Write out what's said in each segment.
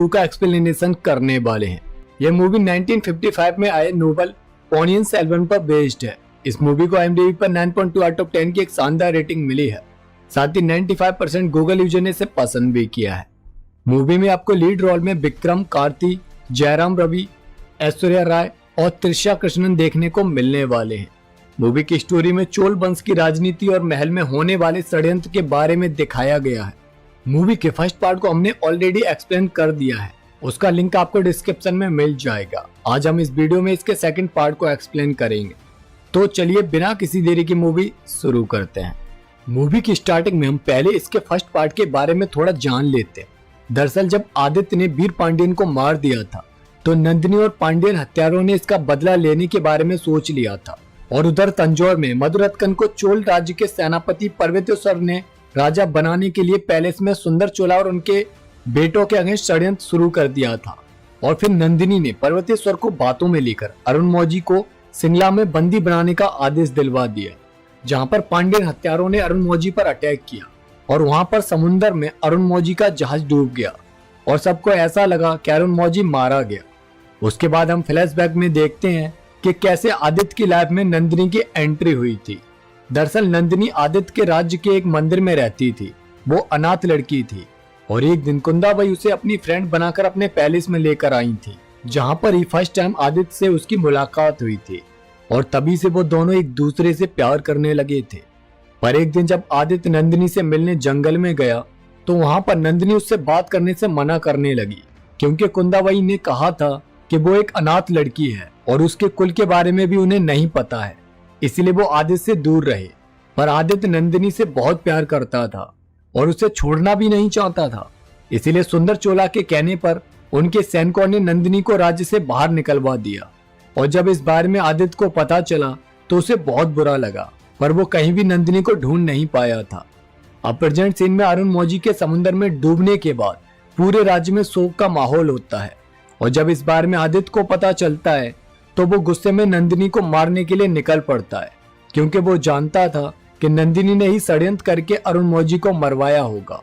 का एक्सप्लेनेशन करने वाले हैं। यह मूवी 1955 में आए नोवेल पोनियन सेल्वन पर बेस्ड है। इस मूवी को IMDb पर 9.2 आउट ऑफ 10 की एक शानदार रेटिंग मिली है। साथ ही 95% गूगल यूजर ने इसे पसंद भी किया है। मूवी में आपको लीड रोल में विक्रम, कार्ति, जयराम रवि, ऐश्वर्या राय और त्रिशा कृष्णन देखने को मिलने वाले हैं। मूवी की स्टोरी में चोल वंश की राजनीति और महल में होने वाले षड्यंत्र के बारे में दिखाया गया है। मूवी के फर्स्ट पार्ट को हमने ऑलरेडी एक्सप्लेन कर दिया है, उसका लिंक आपको डिस्क्रिप्शन में मिल जाएगा। आज हम इस वीडियो में इसके सेकंड पार्ट को एक्सप्लेन करेंगे। तो चलिए बिना किसी देरी की मूवी शुरू करते हैं। मूवी की स्टार्टिंग में हम पहले इसके फर्स्ट पार्ट के बारे में थोड़ा जान लेते हैं। दरअसल जब आदित्य ने वीर पांडियन को मार दिया था तो नंदिनी और पांडियन हत्यारों ने इसका बदला लेने के बारे में सोच लिया था। और उधर तंजौर में मधुरत्कन को चोल राज्य के सेनापति पर्वतेश्वर ने राजा बनाने के लिए पैलेस में सुंदर चोला और उनके बेटों के अगेंस्ट षड्यंत्र शुरू कर दिया था। और फिर नंदिनी ने पर्वतेश्वर को बातों में लेकर अरुण मौजी को शिमला में बंदी बनाने का आदेश दिलवा दिया, जहां पर पांडियन हत्यारों ने अरुण मौजी पर अटैक किया और वहां पर समुद्र में अरुण मौजी का जहाज डूब गया और सबको ऐसा लगा कि अरुण मौजी मारा गया। उसके बाद हम फ्लैशबैक में देखते हैं कि कैसे आदित्य की लाइफ में नंदिनी की एंट्री हुई थी। दरअसल नंदिनी आदित्य के राज्य के एक मंदिर में रहती थी। वो अनाथ लड़की थी और एक दिन कुंदाबाई उसे अपनी फ्रेंड बनाकर अपने पैलेस में लेकर आई थी, जहां पर ही फर्स्ट टाइम आदित्य से उसकी मुलाकात हुई थी और तभी से वो दोनों एक दूसरे से प्यार करने लगे थे। पर एक दिन जब आदित्य नंदिनी से मिलने जंगल में गया तो वहां पर नंदिनी उससे बात करने से मना करने लगी, क्योंकि कुंदाबाई ने कहा था कि वो एक अनाथ लड़की है और उसके कुल के बारे में भी उन्हें नहीं पता है, इसलिए वो आदित्य से दूर रहे। पर आदित्य नंदिनी से बहुत प्यार करता था और उसे छोड़ना भी नहीं चाहता था, इसीलिए सुंदर चोला के कहने पर उनके सैनिकों ने नंदिनी को राज्य से बाहर निकलवा दिया। और जब इस बारे में आदित्य को पता चला तो उसे बहुत बुरा लगा, पर वो कहीं भी नंदिनी को ढूंढ नहीं पाया था। अब प्रेजेंट सीन में अरुण मौजी के समुद्र में डूबने के बाद पूरे राज्य में शोक का माहौल होता है और जब इस बारे में आदित्य को पता चलता है तो वो गुस्से में नंदिनी को मारने के लिए निकल पड़ता है, क्योंकि वो जानता था कि नंदिनी ने ही षड्यंत्र करके अरुण मौजी को मरवाया होगा।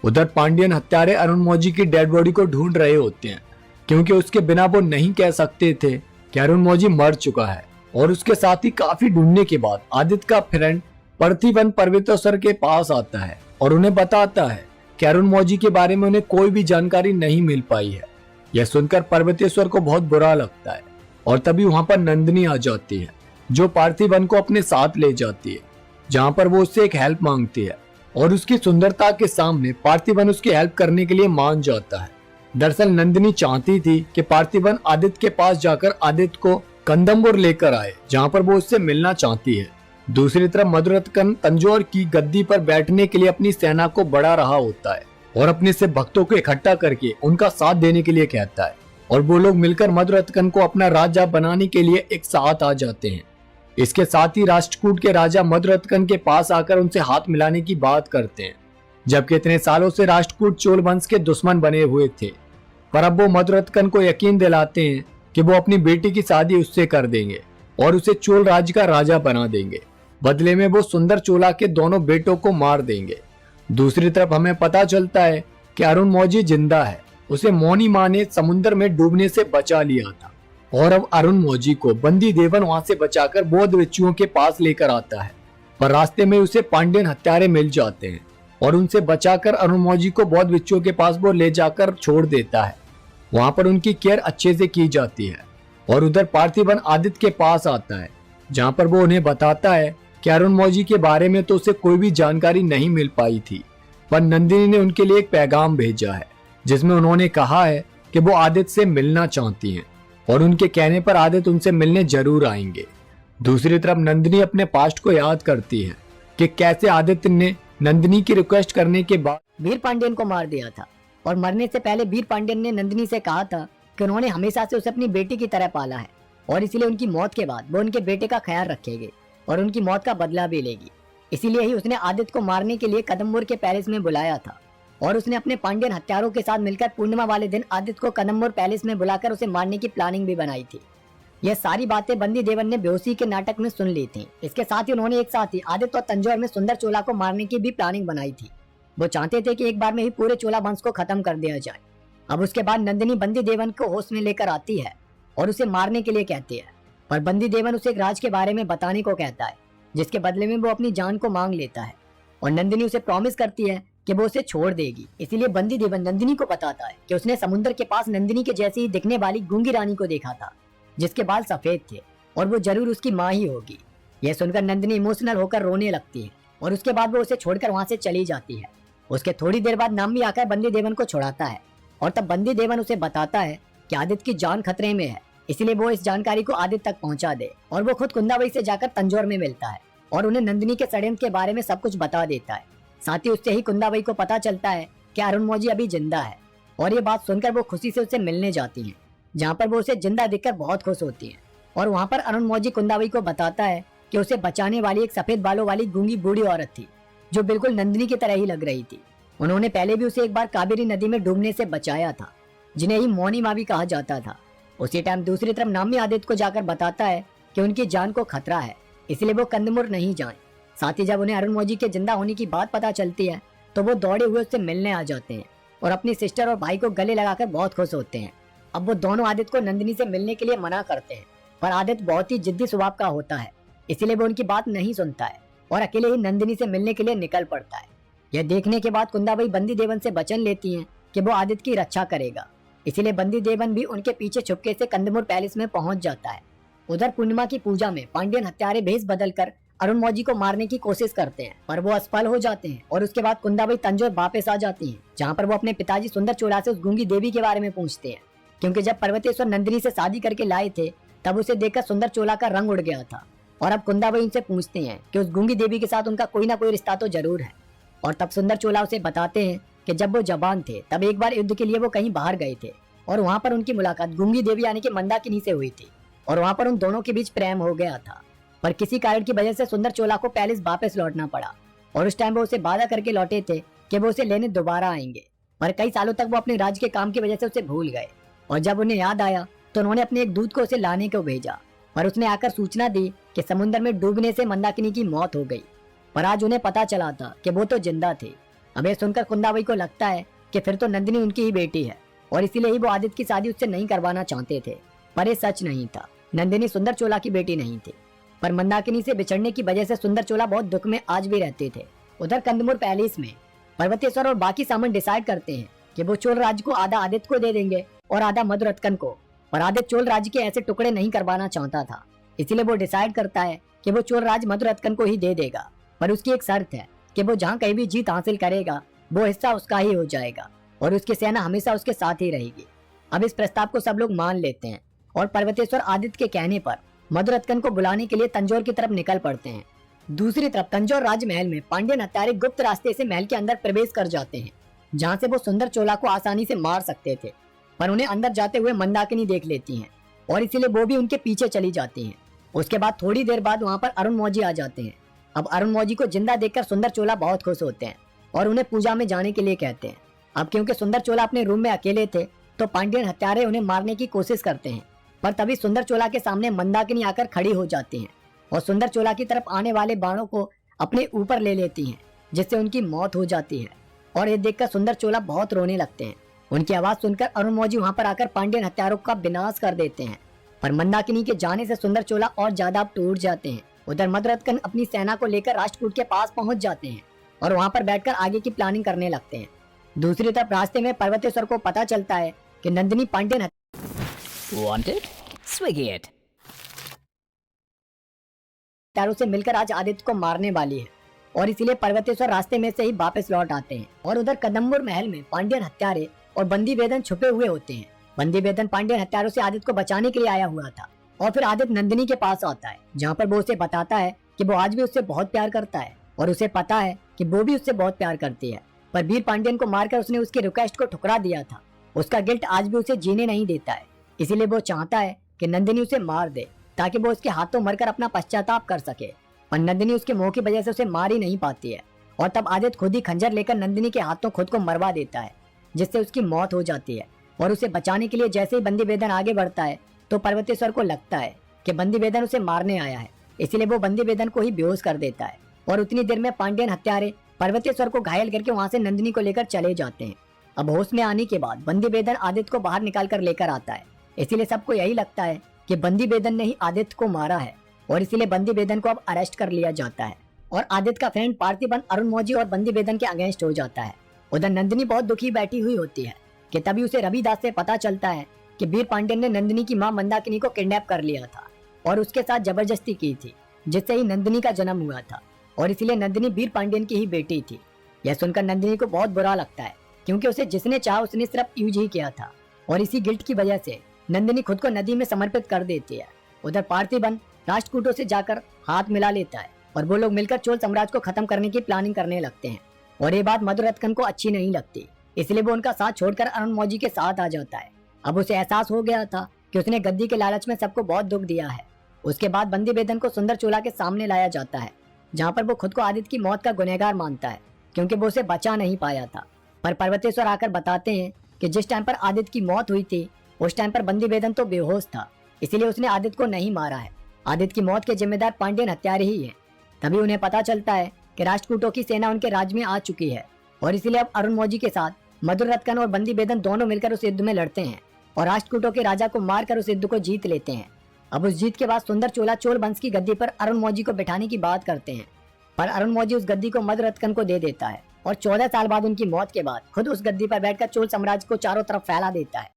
उधर पांडियन हत्यारे अरुण मौजी की डेड बॉडी को ढूंढ रहे होते हैं, क्योंकि उसके बिना वो नहीं कह सकते थे कि अरुण मौजी मर चुका है। और उसके साथ ही काफी ढूंढने के बाद आदित्य का फ्रेंड पार्थिवन पर्वतेश्वर के पास आता है और उन्हें बताता है कि अरुण मौजी के बारे में उन्हें कोई भी जानकारी नहीं मिल पाई है। यह सुनकर पर्वतेश्वर को बहुत बुरा लगता है और तभी वहां पर नंदिनी आ जाती है, जो पार्थिवन को अपने साथ ले जाती है, जहां पर वो उससे एक हेल्प मांगती है और उसकी सुंदरता के सामने पार्थिवन उसकी हेल्प करने के लिए मान जाता है। दरअसल नंदिनी चाहती थी कि पार्थिवन आदित्य के पास जाकर आदित्य को कंदमपुर लेकर आए, जहां पर वो उससे मिलना चाहती है। दूसरी तरफ मधुरत्कन तंजौर की गद्दी पर बैठने के लिए अपनी सेना को बढ़ा रहा होता है और अपने से भक्तों को इकट्ठा करके उनका साथ देने के लिए कहता है और वो लोग मिलकर मधुरत्कन को अपना राजा बनाने के लिए एक साथ आ जाते हैं। इसके साथ ही राष्ट्रकूट के राजा मधुरत्कन के पास आकर उनसे हाथ मिलाने की बात करते हैं, जबकि इतने सालों से राष्ट्रकूट चोल वंश के दुश्मन बने हुए थे। पर अब वो मधुरत्कन को यकीन दिलाते हैं कि वो अपनी बेटी की शादी उससे कर देंगे और उसे चोल राज्य का राजा बना देंगे। बदले में वो सुंदर चोला के दोनों बेटों को मार देंगे। दूसरी तरफ हमें पता चलता है कि अरुण मौजी जिंदा है। उसे मौनी माँ ने समुद्र में डूबने से बचा लिया था और अब अरुण मौजी को बंदी देवन वहां से बचाकर बौद्ध भिक्षुओं के पास लेकर आता है। पर रास्ते में उसे पांडियन हत्यारे मिल जाते हैं और उनसे बचाकर अरुण मौजी को बौद्ध भिक्षुओं के पास वो ले जाकर छोड़ देता है। वहां पर उनकी केयर अच्छे से की जाती है और उधर पार्थिवन आदित्य के पास आता है, जहां पर वो उन्हें बताता है कि अरुण मौजी के बारे में तो उसे कोई भी जानकारी नहीं मिल पाई थी, पर नंदिनी ने उनके लिए एक पैगाम भेजा है जिसमें उन्होंने कहा है कि वो आदित्य से मिलना चाहती हैं और उनके कहने पर आदित्य उनसे मिलने जरूर आएंगे। दूसरी तरफ नंदिनी अपने पास्ट को याद करती है कि कैसे आदित्य ने नंदिनी की रिक्वेस्ट करने के बाद वीर पांडियन को मार दिया था और मरने से पहले वीर पांडियन ने नंदिनी से कहा था कि उन्होंने हमेशा से उसे अपनी बेटी की तरह पाला है और इसीलिए उनकी मौत के बाद वो उनके बेटे का ख्याल रखेगी और उनकी मौत का बदला भी लेगी। इसीलिए ही उसने आदित्य को मारने के लिए कदम्बुर के पैलेस में बुलाया था और उसने अपने पांडियन हत्यारों के साथ मिलकर पूर्णिमा वाले दिन आदित्य को कदम्बुर पैलेस में बुलाकर उसे मारने की प्लानिंग भी बनाई थी। यह सारी बातें बंदी देवन ने बेहोशी के नाटक में सुन ली थी। इसके साथ ही उन्होंने एक साथ ही आदित्य और तंजौर में सुंदर चोला को मारने की भी प्लानिंग बनाई थी। वो चाहते थे कि एक बार में ही पूरे चोला वंश को खत्म कर दिया जाए। अब उसके बाद नंदिनी बंदी देवन को होश में लेकर आती है और उसे मारने के लिए कहती है, पर बंदी देवन उसे एक राज के बारे में बताने को कहता है, जिसके बदले में वो अपनी जान को मांग लेता है। और नंदिनी उसे प्रॉमिस करती है कि वो उसे छोड़ देगी। इसीलिए बंदी देवन नंदिनी को बताता है कि उसने समुद्र के पास नंदिनी के जैसी ही दिखने वाली गूंगी रानी को देखा था, जिसके बाल सफेद थे, और वो जरूर उसकी माँ ही होगी। यह सुनकर नंदिनी इमोशनल होकर रोने लगती है और उसके बाद वो उसे छोड़कर वहां से चली जाती है। उसके थोड़ी देर बाद नामी आकर बंदी देवन को छुड़ाता है और तब बंदी देवन उसे बताता है कि आदित्य की जान खतरे में है, इसलिए वो इस जानकारी को आदित्य तक पहुंचा दे। और वो खुद कुंदाबाई से जाकर तंजौर में मिलता है और उन्हें नंदिनी के षड्यंत्र के बारे में सब कुछ बता देता है। साथ ही उससे ही कुंदाबाई को पता चलता है कि अरुणमौजी अभी जिंदा है, और ये बात सुनकर वो खुशी से उससे मिलने जाती हैं, जहाँ पर वो उसे जिंदा देखकर बहुत खुश होती है। और वहाँ पर अरुणमौजी कुंदाबाई को बताता है कि उसे बचाने वाली एक सफेद बालों वाली गूंगी बूढ़ी औरत थी, जो बिल्कुल नंदिनी की तरह ही लग रही थी। उन्होंने पहले भी उसे एक बार कावेरी नदी में डूबने से बचाया था, जिन्हें ही मौनी माँ भी कहा जाता था। उसी टाइम दूसरी तरफ नामी आदित्य को जाकर बताता है कि उनकी जान को खतरा है, इसलिए वो कंदमुर नहीं जाए। साथ ही जब उन्हें अरुणमौजी के जिंदा होने की बात पता चलती है तो वो दौड़े हुए उससे मिलने आ जाते हैं और अपनी सिस्टर और भाई को गले लगाकर बहुत खुश होते हैं। अब वो दोनों आदित्य को नंदिनी से मिलने के लिए मना करते हैं, पर आदित्य बहुत ही जिद्दी स्वभाव का होता है, इसीलिए वो उनकी बात नहीं सुनता है और अकेले ही नंदिनी से मिलने के लिए निकल पड़ता है। यह देखने के बाद कुंदाबाई बंदी देवन से वचन लेती हैं कि वो आदित्य की रक्षा करेगा, इसीलिए बंदी देवन भी उनके पीछे छुपके से कंदमुर पैलेस में पहुंच जाता है। उधर पूर्णिमा की पूजा में पांड्यन हत्यारे भेष बदलकर अरुणमौजी को मारने की कोशिश करते हैं, पर वो असफल हो जाते हैं। और उसके बाद कुंदाबाई तंजौर वापस आ जाती हैं, जहाँ पर वो अपने पिताजी सुंदर चोला से उस गूंगी देवी के बारे में पूछते हैं, क्योंकि जब पर्वतेश्वर नंदिनी से शादी करके लाए थे तब उसे देखकर सुंदर चोला का रंग उड़ गया था। और अब कुंदाबाई उनसे पूछते हैं कि उस गूंगी देवी के साथ उनका कोई ना कोई रिश्ता तो जरूर है। और तब सुंदर चोला उसे बताते हैं कि जब वो जवान थे तब एक बार युद्ध के लिए वो कहीं बाहर गए थे और वहाँ पर उनकी मुलाकात गूंगी देवी यानी कि मंदाकिनी से हुई थी और वहाँ पर उन दोनों के बीच प्रेम हो गया था। पर किसी कारण की वजह से सुंदर चोला को पैलेस वापस लौटना पड़ा और उस टाइम वो उसे वादा करके लौटे थे कि वो उसे लेने दोबारा आएंगे, पर कई सालों तक वो अपने राज्य के काम की वजह से उसे भूल गए। और जब उन्हें याद आया तो उन्होंने अपने एक दूत को उसे लाने को भेजा, पर उसने आकर सूचना दी कि समुद्र में डूबने से मंदाकिनी की मौत हो गई। पर आज उन्हें पता चला था कि वो तो जिंदा थे। अब ये सुनकर कुंदाबाई को लगता है कि फिर तो नंदिनी उनकी ही बेटी है और इसीलिए ही वो आदित्य की शादी उससे नहीं करवाना चाहते थे। पर ये सच नहीं था, नंदिनी सुंदर चोला की बेटी नहीं थी, पर मंदाकिनी से बिछड़ने की वजह से सुंदर चोला बहुत दुख में आज भी रहते थे। उधर कंदमुर पैलेस में पर्वतेश्वर और बाकी सामन डिसाइड करते हैं कि वो चोल राज्य को आधा आदित्य को दे देंगे और आधा मधुरत्कन को। पर आदित्य चोल राज्य के ऐसे टुकड़े नहीं करवाना चाहता था, इसीलिए वो डिसाइड करता है कि वो चोल राज्य मधुरत्कन को ही दे देगा, पर उसकी एक शर्त है कि वो जहाँ कहीं भी जीत हासिल करेगा वो हिस्सा उसका ही हो जाएगा और उसकी सेना हमेशा उसके साथ ही रहेगी। अब इस प्रस्ताव को सब लोग मान लेते हैं और पर्वतेश्वर आदित्य के कहने पर मधुरत्कन को बुलाने के लिए तंजौर की तरफ निकल पड़ते हैं। दूसरी तरफ तंजौर राजमहल में पांड्यन हत्यारे गुप्त रास्ते से महल के अंदर प्रवेश कर जाते हैं, जहाँ से वो सुंदर चोला को आसानी से मार सकते थे, पर उन्हें अंदर जाते हुए मंदाकिनी देख लेती हैं और इसीलिए वो भी उनके पीछे चली जाती हैं। उसके बाद थोड़ी देर बाद वहाँ पर अरुणमौजी आ जाते हैं। अब अरुणमौजी को जिंदा देखकर सुंदर चोला बहुत खुश होते हैं और उन्हें पूजा में जाने के लिए कहते हैं। अब क्योंकि सुंदर चोला अपने रूम में अकेले थे तो पांड्यन हत्यारे उन्हें मारने की कोशिश करते हैं, पर तभी सुंदर चोला के सामने मंदाकिनी आकर खड़ी हो जाती हैं और सुंदर चोला की तरफ आने वाले बाणों को अपने ऊपर ले लेती हैं, जिससे उनकी मौत हो जाती है। और ये देखकर सुंदर चोला बहुत रोने लगते हैं। उनकी आवाज सुनकर अरुणमौजी वहाँ पर आकर पांड्यन हत्यारों का विनाश कर देते हैं, पर मंदाकिनी के जाने से सुंदर चोला और ज्यादा टूट जाते हैं। उधर मधुरत्कन अपनी सेना को लेकर राष्ट्रकूट के पास पहुंच जाते हैं और वहाँ पर बैठकर आगे की प्लानिंग करने लगते हैं। दूसरी तरफ रास्ते में पर्वतेश्वर को पता चलता है कि Nandini Pandyan Wanted? Swiggy it. हत्यारों से मिलकर आज आदित्य को मारने वाली है और इसीलिए पर्वतेश्वर रास्ते में से ही वापस लौट आते हैं। और उधर कदम्बुर महल में पांड्यन हत्यारे और बंदी वेदन छुपे हुए होते हैं। बंदी वेदन पांड्यन हत्यारों से आदित्य को बचाने के लिए आया हुआ था और फिर आदित्य नंदिनी के पास आता है, जहाँ पर वो उसे बताता है कि वो आज भी उससे बहुत प्यार करता है और उसे पता है कि वो भी उससे बहुत प्यार करती है, पर वीर पांड्यन को मारकर उसने उसकी रिक्वेस्ट को ठुकरा दिया था। उसका गिल्ट आज भी उसे जीने नहीं देता है, इसीलिए वो चाहता है कि नंदिनी उसे मार दे ताकि वो उसके हाथों मरकर अपना पश्चाताप कर सके। पर नंदिनी उसके मोह की वजह से उसे मार ही नहीं पाती है और तब आदित्य खुद ही खंजर लेकर नंदिनी के हाथों खुद को मरवा देता है, जिससे उसकी मौत हो जाती है। और उसे बचाने के लिए जैसे ही बंदी वेदन आगे बढ़ता है तो पर्वतेश्वर को लगता है कि बंदी वेदन उसे मारने आया है, इसलिए वो बंदी वेदन को ही बेहोश कर देता है। और उतनी देर में पांड्यन हत्यारे पर्वतेश्वर को घायल करके वहां से नंदिनी को लेकर चले जाते हैं। अब होश में आने के बाद बंदी बेदन आदित्य को बाहर निकाल कर लेकर आता है। इसीलिए सबको यही लगता है कि बंदी बेदन ने ही आदित्य को मारा है और इसीलिए बंदी बेदन को अब अरेस्ट कर लिया जाता है और आदित्य का फ्रेंड पार्थिबन अरुण मौजी और बंदी बेदन के अगेंस्ट हो जाता है। उधर नंदिनी बहुत दुखी बैठी हुई होती है कि तभी उसे रविदास से पता चलता है कि वीर पांड्यन ने नंदिनी की मां मंदाकिनी को किडनैप कर लिया था और उसके साथ जबरदस्ती की थी, जिससे ही नंदिनी का जन्म हुआ था और इसीलिए नंदिनी वीर पांड्यन की ही बेटी थी। यह सुनकर नंदिनी को बहुत बुरा लगता है क्योंकि उसे जिसने चाहा उसने सिर्फ यूज ही किया था और इसी गिल्ट की वजह से नंदिनी खुद को नदी में समर्पित कर देती है। उधर पार्थिबन राष्ट्रकूटों से जाकर हाथ मिला लेता है और वो लोग मिलकर चोल साम्राज्य को खत्म करने की प्लानिंग करने लगते हैं और ये बात मधुरत्कन को अच्छी नहीं लगती, इसलिए वो उनका साथ छोड़कर अरुण मौजी के साथ आ जाता है। अब उसे एहसास हो गया था कि उसने गद्दी के लालच में सबको बहुत दुख दिया है। उसके बाद बंदी बेदन को सुंदर चोला के सामने लाया जाता है जहाँ पर वो खुद को आदित्य की मौत का गुनहगार मानता है क्योंकि वो उसे बचा नहीं पाया था। पर पर्वतेश्वर आकर बताते हैं कि जिस टाइम पर आदित्य की मौत हुई थी उस टाइम पर बंदी बेदन तो बेहोश था, इसीलिए उसने आदित्य को नहीं मारा है। आदित्य की मौत के जिम्मेदार पांड्यन हत्यारे ही है। तभी उन्हें पता चलता है कि राष्ट्रकूटों की सेना उनके राज्य में आ चुकी है और इसीलिए अब अरुण मौजी के साथ मधुरत्कन और बंदी बेदन दोनों मिलकर उस युद्ध में लड़ते हैं और राष्ट्रकूटों के राजा को मारकर उस युद्ध को जीत लेते हैं। अब उस जीत के बाद सुंदर चोला चोल वंश की गद्दी पर अरुण मौजी को बिठाने की बात करते हैं, पर अरुण मौजी उस गद्दी को मधुरत्कन को दे देता है और 14 साल बाद उनकी मौत के बाद खुद उस गद्दी पर बैठकर चोल साम्राज्य को चारों तरफ फैला देता है।